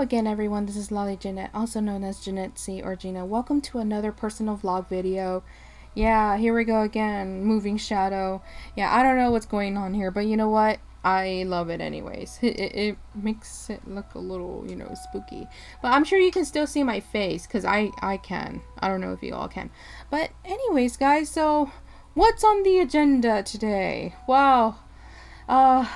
again, everyone. This is Lolly Jeanette, also known as Jeanette C or Gina. Welcome to another personal vlog video. Yeah, here we go again. Moving shadow. Yeah, I don't know what's going on here, but you know what? I love it anyways. It makes it look a little, spooky. But I'm sure you can still see my face, because I can. I don't know if you all can. But anyways, guys, so what's on the agenda today? Well, I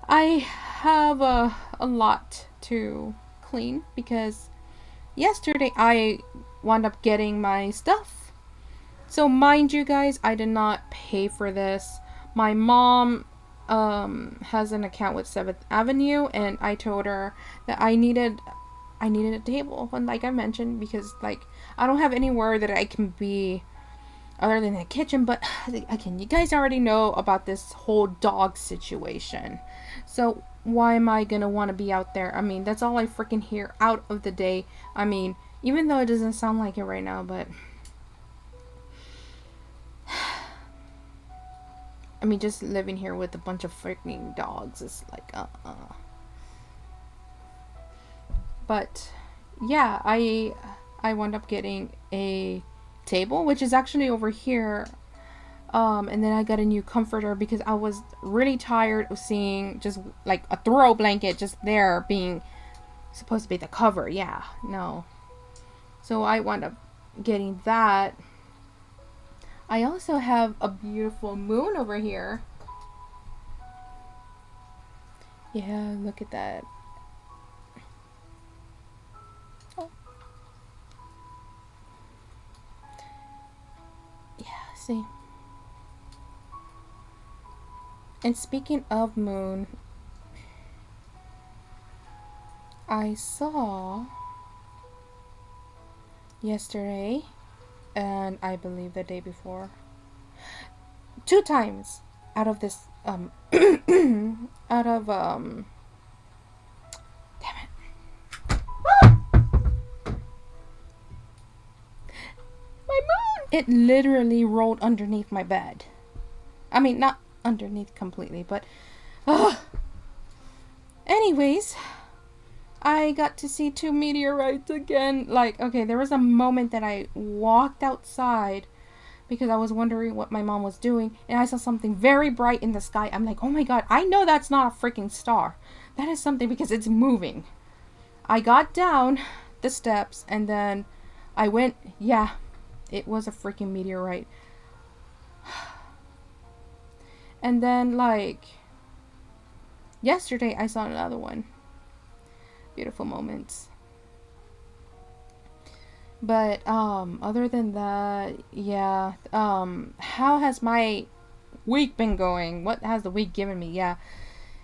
have a lot to clean because yesterday I wound up getting my stuff. So mind you guys, I did not pay for this. My mom has an account with 7th Avenue, and I told her that I needed a table, and like I mentioned, because like I don't have anywhere that I can be other than the kitchen. But again, you guys already know about this whole dog situation, so why am I gonna want to be out there? I mean, that's all I freaking hear out of the day. I mean, even though it doesn't sound like it right now, but I mean, just living here with a bunch of freaking dogs is like But yeah, I wound up getting a table, which is actually over here. And then I got a new comforter because I was really tired of seeing just like a throw blanket just there being supposed to be the cover. Yeah, no. So I wound up getting that. I also have a beautiful moon over here. Yeah, look at that. Oh. Yeah, see. And speaking of moon, I saw yesterday, and I believe the day before, 2 times out of this damn it. My moon! It literally rolled underneath my bed. I mean, not underneath completely, but anyways, I got to see 2 meteorites again. Like, okay, there was a moment that I walked outside because I was wondering what my mom was doing, and I saw something very bright in the sky. I'm like, oh my god, I know that's not a freaking star. That is something, because it's moving. I got down the steps, and then I went, yeah, it was a freaking meteorite. And then, like, yesterday I saw another one. Beautiful moments. But other than that, yeah. How has my week been going? What has the week given me? Yeah,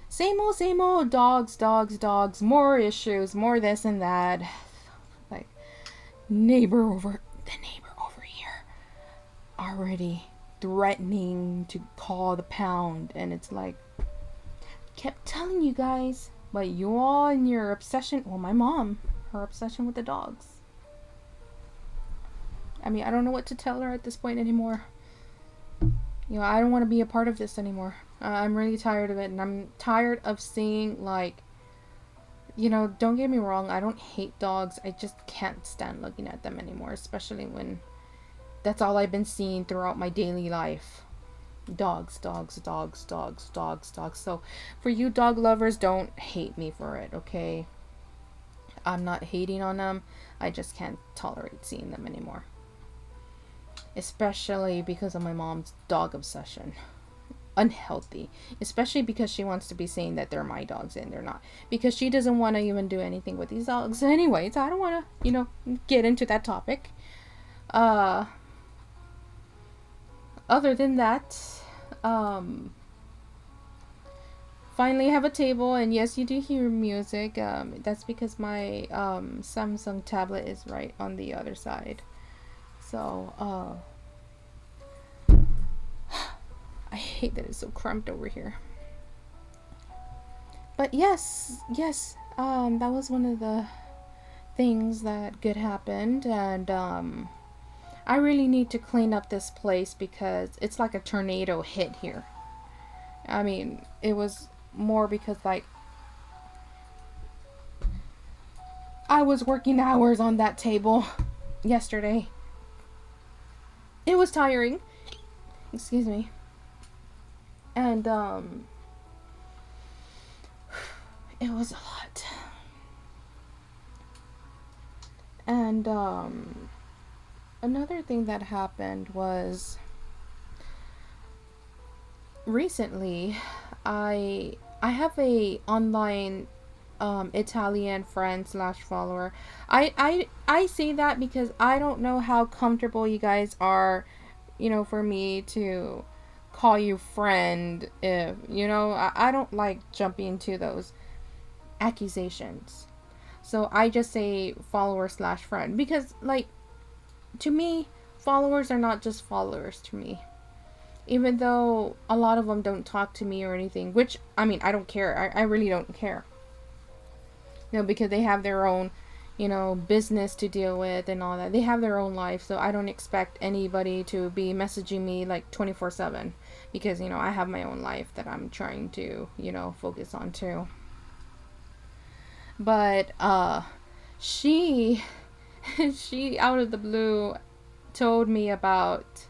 same old dogs, more issues, more this and that. Like, the neighbor over here already threatening to call the pound, and it's like, kept telling you guys, but you all in your obsession, well, my mom, her obsession with the dogs. I mean, I don't know what to tell her at this point anymore. I don't want to be a part of this anymore. I'm really tired of it, and I'm tired of seeing, like, don't get me wrong, I don't hate dogs, I just can't stand looking at them anymore, especially when that's all I've been seeing throughout my daily life. Dogs. So, for you dog lovers, don't hate me for it, okay? I'm not hating on them, I just can't tolerate seeing them anymore. Especially because of my mom's dog obsession. Unhealthy. Especially because she wants to be saying that they're my dogs, and they're not. Because she doesn't want to even do anything with these dogs. Anyways, I don't want to, get into that topic. Other than that, finally have a table, and yes, you do hear music. That's because my Samsung tablet is right on the other side. So, I hate that it's so cramped over here. But yes, that was one of the things that good happened, and I really need to clean up this place because it's like a tornado hit here. I mean, it was more because, like, I was working hours on that table yesterday. It was tiring. Excuse me. And it was a lot. And another thing that happened was recently I have a online Italian friend slash follower. I say that because I don't know how comfortable you guys are, for me to call you friend. If I don't like jumping into those accusations. So I just say follower slash friend because, like, to me, followers are not just followers to me. Even though a lot of them don't talk to me or anything, which, I mean, I don't care. I really don't care. Because they have their own, business to deal with and all that. They have their own life, so I don't expect anybody to be messaging me like 24/7 because, I have my own life that I'm trying to, focus on too. But she she out of the blue told me about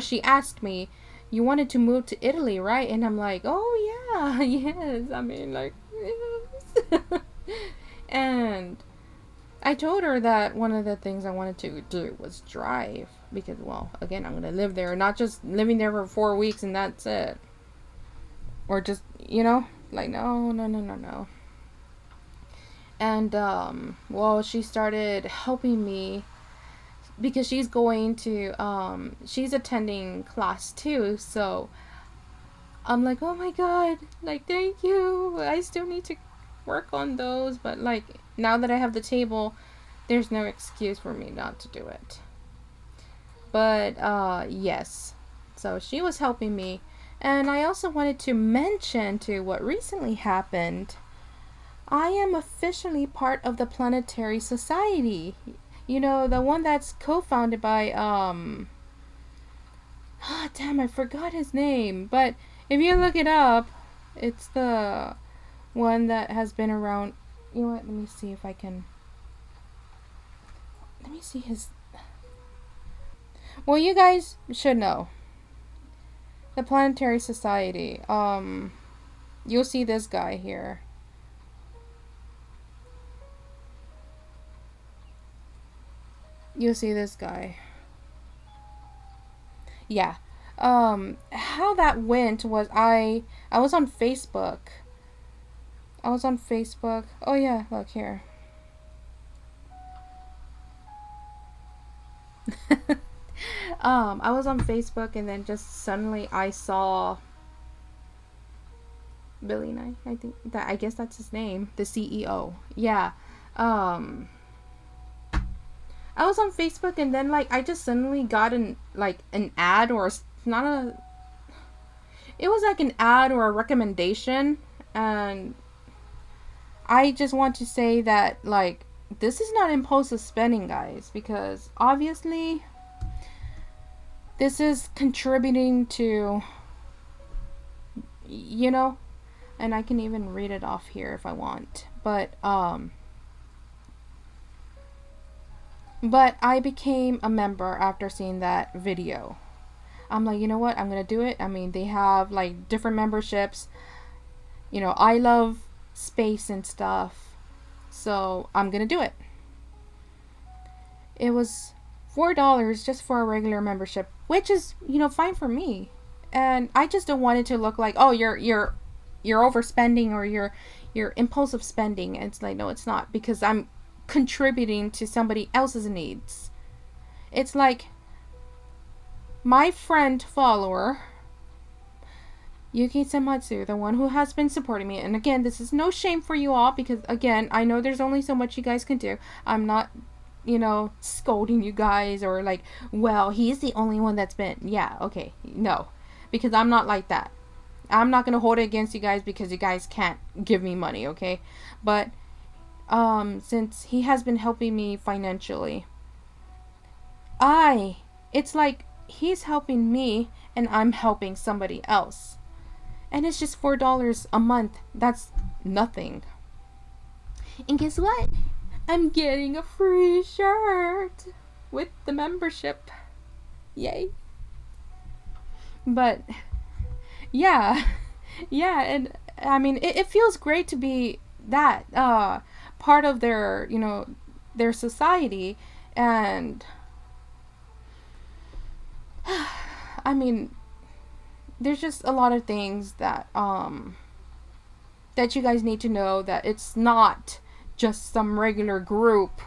she asked me, you wanted to move to Italy, right? And I'm like, oh yeah, yes. I mean, like, yes. And I told her that one of the things I wanted to do was drive because, well, again, I'm going to live there, not just living there for 4 weeks and that's it. Or just, like, no. And, she started helping me because she's going to, she's attending class too. So I'm like, oh my God, like, thank you. I still need to work on those. But, like, now that I have the table, there's no excuse for me not to do it. But, yes. So she was helping me. And I also wanted to mention to what recently happened. I am officially part of the Planetary Society. The one that's co-founded by, damn, I forgot his name. But if you look it up, it's the one that has been around. You know what? Let me see if I can. Let me see his. Well, you guys should know. The Planetary Society. You'll see this guy here. You'll see this guy. Yeah. How that went was I was on Facebook. Oh yeah, look here. I was on Facebook and then just suddenly I saw Billy Nye, I guess that's his name, the CEO. Yeah. I was on Facebook and then, like, I just suddenly got an ad or not a. It was like an ad or a recommendation, and I just want to say that, like, this is not impulsive spending, guys, because obviously this is contributing to, and I can even read it off here if I want, but I became a member after seeing that video. I'm like, you know what? I'm going to do it. I mean, they have, like, different memberships. I love space and stuff. So I'm going to do it. It was $4 just for a regular membership, which is, fine for me. And I just don't want it to look like, oh, you're overspending or you're impulsive spending. And it's like, no, it's not, because I'm contributing to somebody else's needs. It's like my friend follower Yuki Senmatsu, the one who has been supporting me, and again, this is no shame for you all, because again, I know there's only so much you guys can do. I'm not, scolding you guys or like, well, he's the only one that's been, yeah, okay, no, because I'm not like that. I'm not gonna hold it against you guys because you guys can't give me money, okay? But since he has been helping me financially, it's like he's helping me and I'm helping somebody else. And it's just $4 a month. That's nothing. And guess what? I'm getting a free shirt with the membership. Yay. But yeah. Yeah, and I mean it feels great to be that part of their, their society. And I mean, there's just a lot of things that you guys need to know, that it's not just some regular group.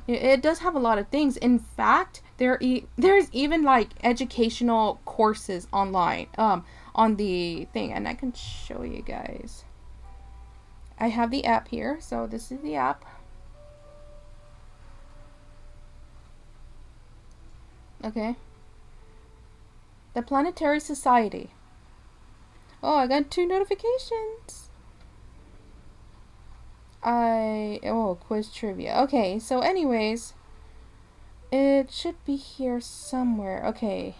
It does have a lot of things. In fact, there's even like educational courses online on the thing, and I can show you guys. I have the app here, so this is the app. Okay. The Planetary Society. Oh, I got 2 notifications. Quiz trivia. Okay, so anyways, it should be here somewhere. Okay.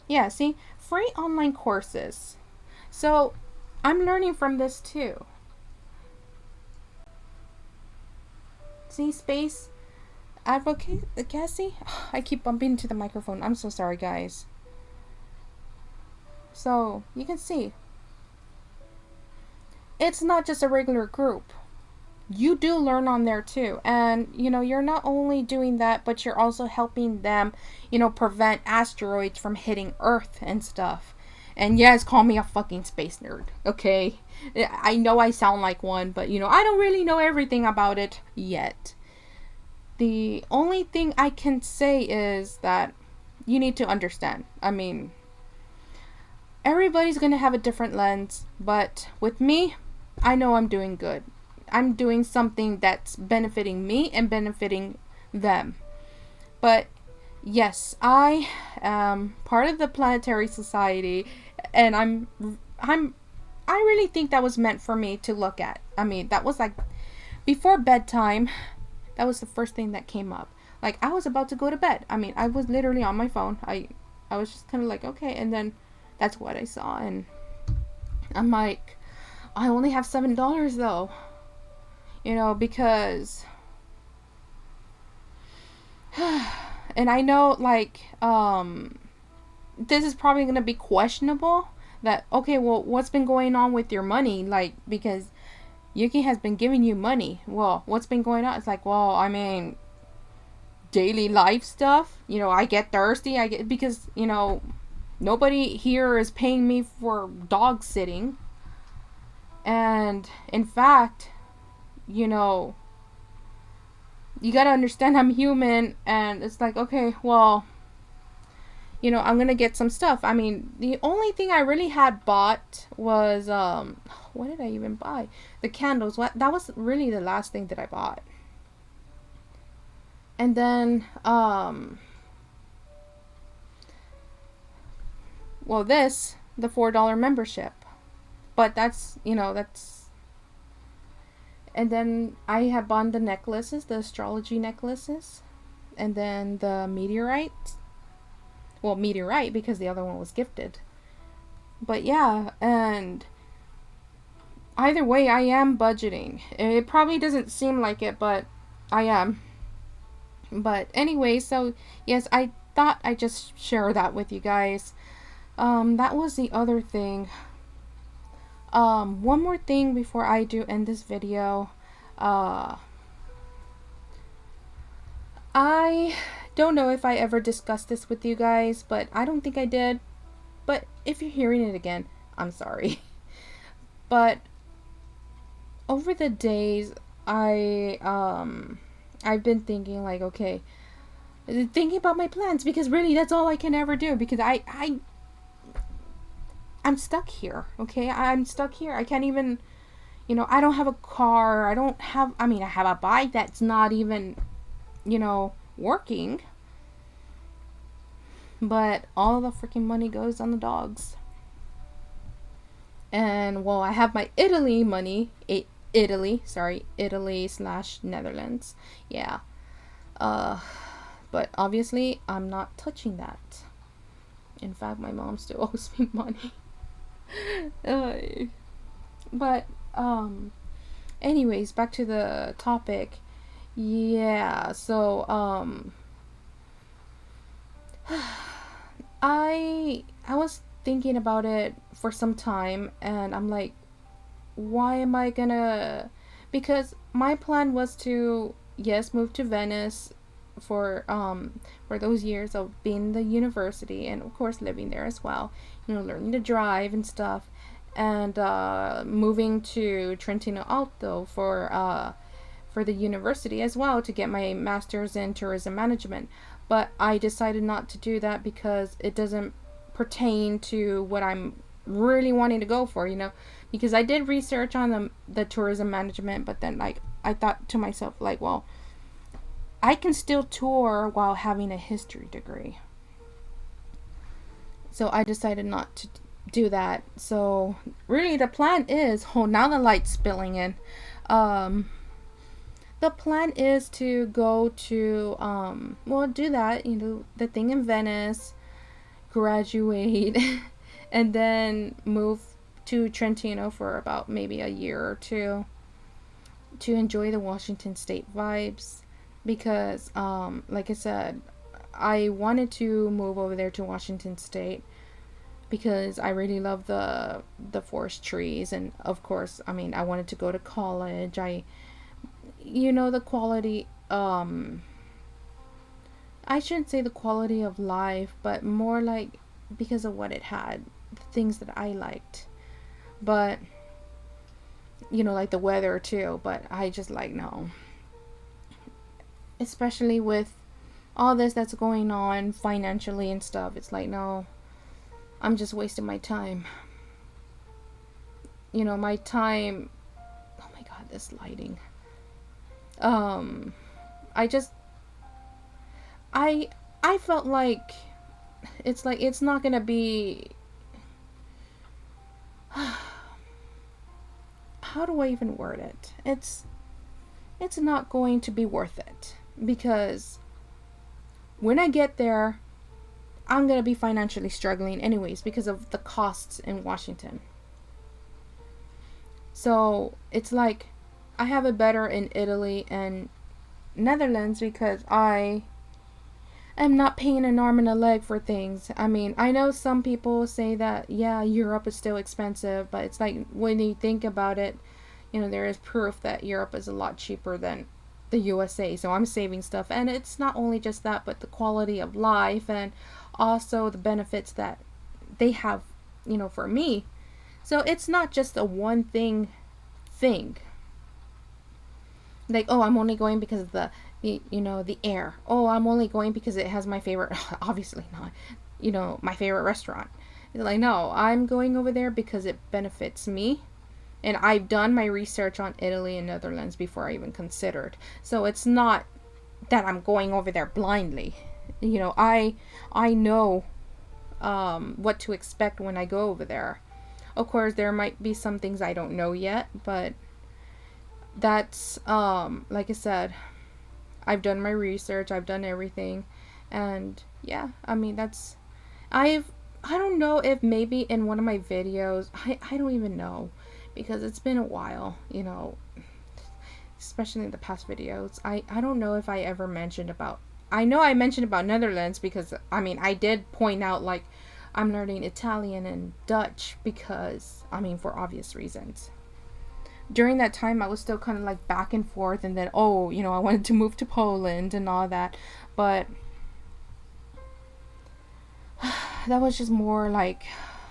Yeah, see? Free online courses. So, I'm learning from this too. See, space advocacy? I keep bumping into the microphone. I'm so sorry, guys. So, you can see, it's not just a regular group. You do learn on there too. And, you're not only doing that, but you're also helping them, prevent asteroids from hitting Earth and stuff. And yes, call me a fucking space nerd, okay? I know I sound like one, but, I don't really know everything about it yet. The only thing I can say is that you need to understand. I mean, everybody's gonna have a different lens, but with me, I know I'm doing good. I'm doing something that's benefiting me and benefiting them. But yes, I am part of the Planetary Society, and I really think that was meant for me to look at. I mean, that was like before bedtime. That was the first thing that came up. Like, I was about to go to bed. I mean, I was literally on my phone. I was just kind of like, okay, and then that's what I saw, and I'm like, I only have $7 though, because and I know, like, this is probably gonna be questionable, that, okay, well, what's been going on with your money? Like, because Yuki has been giving you money. Well, what's been going on? It's like, well, I mean, daily life stuff. I get thirsty. Because, nobody here is paying me for dog sitting. And in fact, you gotta understand I'm human, and it's like, okay, well, I'm gonna get some stuff. I mean, the only thing I really had bought was, what did I even buy? The candles. That was really the last thing that I bought. And then, well, the $4 membership. But that's, and then I have bought the necklaces, the astrology necklaces, and then the meteorite. Well, meteorite, because the other one was gifted. But yeah, and either way, I am budgeting. It probably doesn't seem like it, but I am. But anyway, so yes, I thought I'd just share that with you guys. That was the other thing. One more thing before I do end this video. I don't know if I ever discussed this with you guys, but I don't think I did. But if you're hearing it again, I'm sorry. But over the days, I've been thinking, like, okay, thinking about my plans, because really that's all I can ever do, because I'm stuck here, okay? I'm stuck here. I can't even, I don't have a car. I have a bike that's not even, working. But all the freaking money goes on the dogs. And, well, I have my Italy money. Italy/Netherlands. Yeah. But obviously, I'm not touching that. In fact, my mom still owes me money. But Um, anyways, back to the topic. Yeah, so I was thinking about it for some time, and I'm like, why am I gonna, because my plan was to, yes, move to Venice for those years of being in the university, and of course living there as well, learning to drive and stuff, and moving to Trentino Alto for the university as well to get my master's in tourism management. But I decided not to do that because it doesn't pertain to what I'm really wanting to go for, because I did research on the tourism management, but then like I thought to myself, like, well, I can still tour while having a history degree. So I decided not to do that. So really the plan is, oh, now the light's spilling in. Um the plan is to go to well, do that, the thing in Venice, graduate, and then move to Trentino for about maybe a year or two to enjoy the Washington State vibes, because like I said, I wanted to move over there to Washington State because I really love the forest trees, and of course, I mean, I wanted to go to college. The quality, I shouldn't say the quality of life, but more like because of what it had, the things that I liked. But like the weather too, but I just like, no, especially with all this that's going on financially and stuff, it's like, no, I'm just wasting my time. My time. Oh my god, this lighting. um I just I I felt like it's not gonna be how do I even word it? It's not going to be worth it, because when I get there, I'm gonna be financially struggling anyways because of the costs in Washington. So it's like I have it better in Italy and Netherlands because I am not paying an arm and a leg for things. I mean, I know some people say that, yeah, Europe is still expensive, but it's like when you think about it, there is proof that Europe is a lot cheaper than the USA. So I'm saving stuff. And it's not only just that, but the quality of life and also the benefits that they have, for me. So it's not just a one thing. Like, oh, I'm only going because of the air. Oh, I'm only going because it has my favorite, obviously not, my favorite restaurant. It's like, no, I'm going over there because it benefits me. And I've done my research on Italy and Netherlands before I even considered. So it's not that I'm going over there blindly. I know what to expect when I go over there. Of course, there might be some things I don't know yet, but that's like I said, I've done my research, I've done everything, and yeah, I mean, I don't know if maybe in one of my videos, I don't even know, because it's been a while, especially in the past videos. I don't know if I ever mentioned about, I know I mentioned about Netherlands because, I mean, I did point out, like, I'm learning Italian and Dutch because, I mean, for obvious reasons. During that time, I was still kind of like back and forth, and then, oh, I wanted to move to Poland and all that, but that was just more like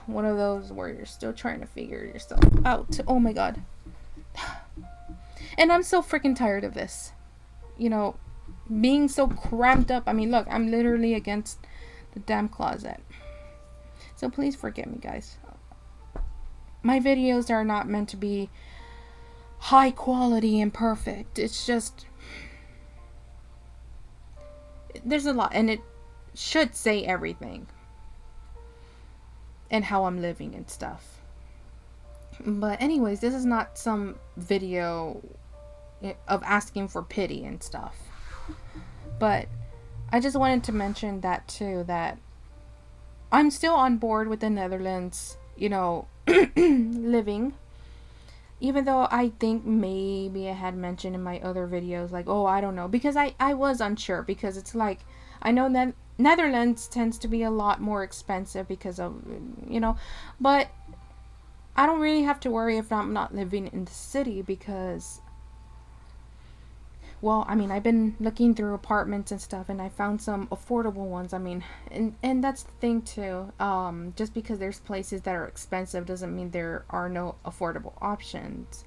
one of those where you're still trying to figure yourself out. Oh my god. And I'm so freaking tired of this. Being so cramped up. I mean, look, I'm literally against the damn closet. So please forgive me, guys. My videos are not meant to be high quality and perfect. It's just, there's a lot, and it should say everything and how I'm living and stuff. But anyways, this is not some video of asking for pity and stuff. But I just wanted to mention that too, that I'm still on board with the Netherlands, living. Even though I think maybe I had mentioned in my other videos, like, oh, I don't know, because I was unsure, because it's like, I know that Netherlands tends to be a lot more expensive because of, but I don't really have to worry if I'm not living in the city, because, well, I mean, I've been looking through apartments and stuff, and I found some affordable ones. I mean, and that's the thing too. Just because there's places that are expensive doesn't mean there are no affordable options.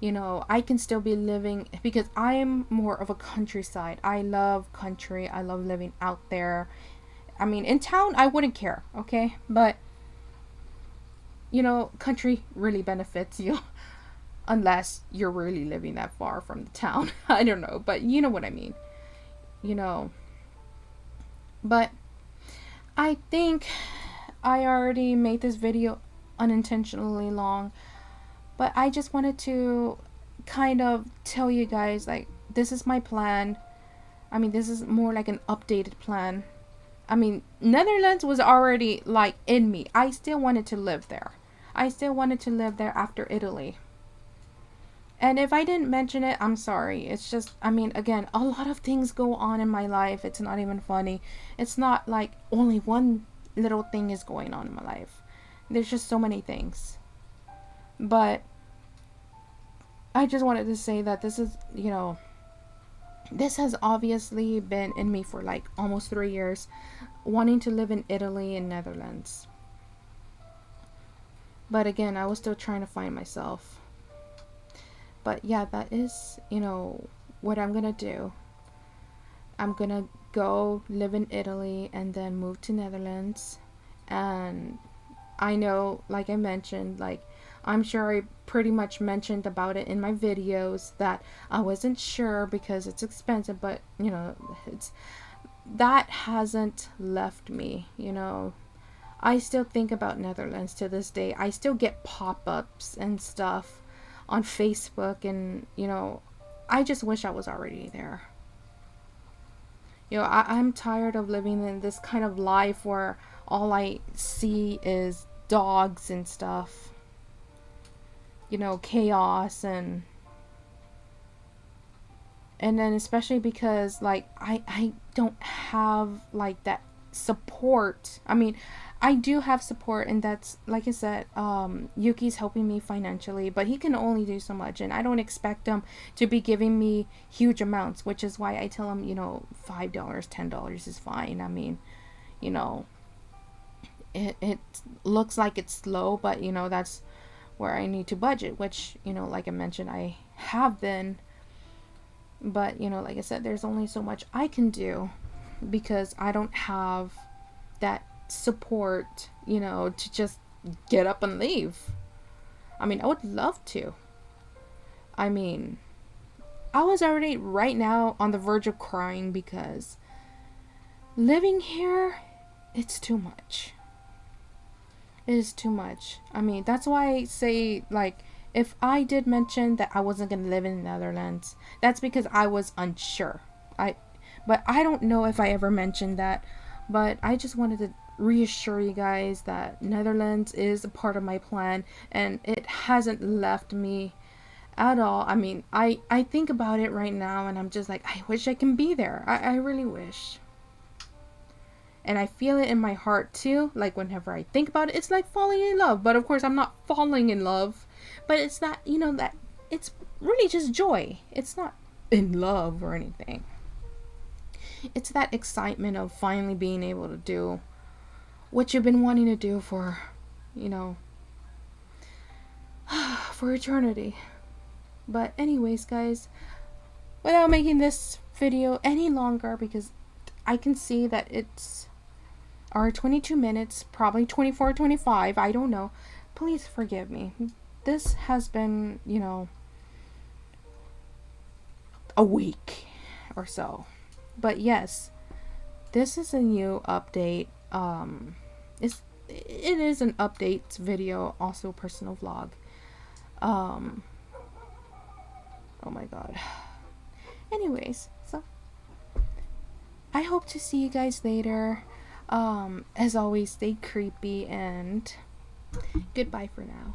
I can still be living, because I am more of a countryside. I love country. I love living out there. I mean, in town, I wouldn't care, okay? But, country really benefits you. Unless you're really living that far from the town. I don't know, but you know what I mean. You know. But I think I already made this video unintentionally long. But I just wanted to kind of tell you guys, like, this is my plan. I mean, this is more like an updated plan. I mean, Netherlands was already, like, in me. I still wanted to live there. I still wanted to live there after Italy. And if I didn't mention it, I'm sorry. It's just, I mean, again, a lot of things go on in my life. It's not even funny. It's not like only one little thing is going on in my life. There's just so many things. But I just wanted to say that this is, this has obviously been in me for like almost 3 years, wanting to live in Italy and Netherlands. But again, I was still trying to find myself. But yeah, that is, what I'm gonna do. I'm gonna go live in Italy and then move to Netherlands. And I know, like I mentioned, like, I'm sure I pretty much mentioned about it in my videos, that I wasn't sure because it's expensive, but, that hasn't left me, I still think about Netherlands to this day. I still get pop-ups and stuff on Facebook, and I just wish I was already there. I'm tired of living in this kind of life where all I see is dogs and stuff, chaos, and then especially because, like, I don't have like that support. I mean, I do have support, and that's, like I said, Yuki's helping me financially, but he can only do so much, and I don't expect him to be giving me huge amounts, which is why I tell him, $5, $10 is fine. I mean, it looks like it's slow, but, that's where I need to budget, which, like I mentioned, I have been. But, like I said, there's only so much I can do, because I don't have that support, to just get up and leave. I mean, I would love to. I mean, I was already right now on the verge of crying, because living here, it's too much. It is too much. I mean, that's why I say, like, if I did mention that I wasn't going to live in the Netherlands, that's because I was unsure. But I don't know if I ever mentioned that. But I just wanted to reassure you guys that Netherlands is a part of my plan, and it hasn't left me at all. I mean, I think about it right now, and I'm just like, I wish I can be there. I really wish. And I feel it in my heart too. Like, whenever I think about it, it's like falling in love. But of course, I'm not falling in love. But it's not, that it's really just joy. It's not in love or anything. It's that excitement of finally being able to do what you've been wanting to do for, for eternity. But anyways, guys, without making this video any longer, because I can see that it's our 22 minutes, probably 24, 25, I don't know. Please forgive me. This has been, a week or so. But yes, this is a new update. It is an update video, also personal vlog. Oh my god. Anyways, so I hope to see you guys later. As always, stay creepy, and goodbye for now.